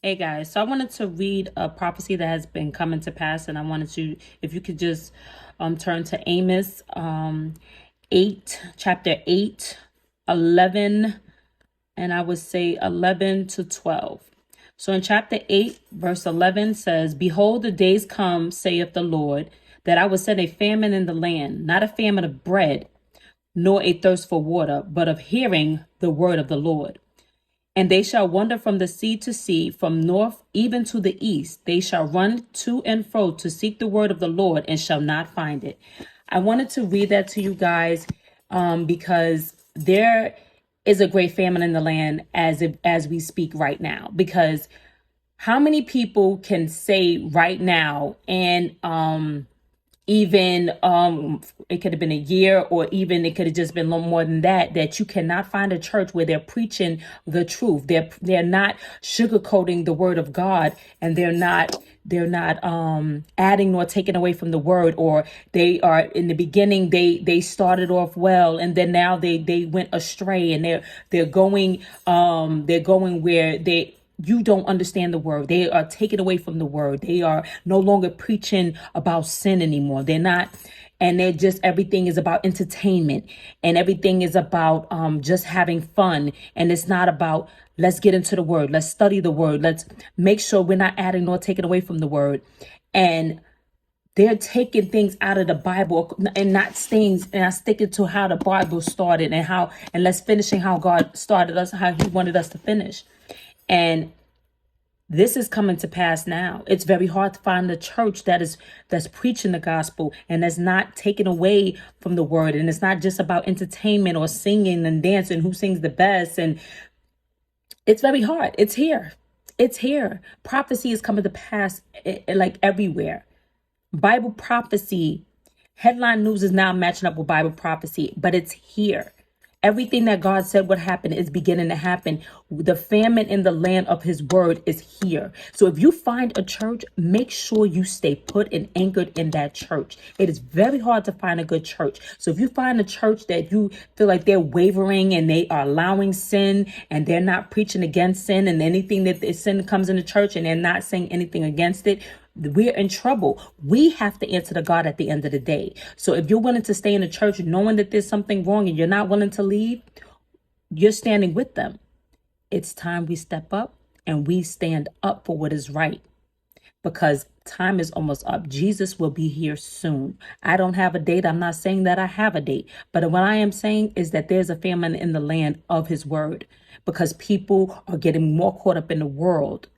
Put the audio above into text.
Hey guys, so I wanted to read a prophecy that has been coming to pass, and I wanted to, if you could just turn to Amos 8, chapter 8, 11, and I would say 11 to 12. So in chapter 8, verse 11 says, "Behold, the days come, saith the Lord, that I will send a famine in the land, not a famine of bread, nor a thirst for water, but of hearing the word of the Lord. And they shall wander from the sea to sea, from north even to the east. They shall run to and fro to seek the word of the Lord and shall not find it." I wanted to read that to you guys because there is a great famine in the land as we speak right now. Because how many people can say right now and even it could have been a year, or even it could have just been a little more than that, that you cannot find a church where they're preaching the truth. They're not sugarcoating the word of God, and they're not adding nor taking away from the word. Or they are, in the beginning, they started off well, and then now they went astray, and they're going where you don't understand the word. They are taken away from the word. They are no longer preaching about sin anymore. They're not. And they're just, everything is about entertainment, and everything is about just having fun. And it's not about, let's get into the word. Let's study the word. Let's make sure we're not adding nor taking away from the word. And they're taking things out of the Bible and not sticking to how the Bible started, and let's finishing how God started us, how he wanted us to finish. And this is coming to pass now. It's very hard to find a church that's preaching the gospel and that's not taken away from the word. And it's not just about entertainment or singing and dancing, who sings the best. And it's very hard. It's here. It's here. Prophecy is coming to pass like everywhere. Bible prophecy, headline news is now matching up with Bible prophecy, but it's here. Everything that God said would happen is beginning to happen. The famine in the land of his word is here. So if you find a church, make sure you stay put and anchored in that church. It is very hard to find a good church. So if you find a church that you feel like they're wavering and they are allowing sin and they're not preaching against sin, and anything that sin comes in the church and they're not saying anything against it, we're in trouble. We have to answer to God at the end of the day. So if you're willing to stay in the church knowing that there's something wrong and you're not willing to leave, you're standing with them. It's time we step up and we stand up for what is right, because time is almost up. Jesus will be here soon. I don't have a date. I'm not saying that I have a date, but what I am saying is that there's a famine in the land of his word, because people are getting more caught up in the world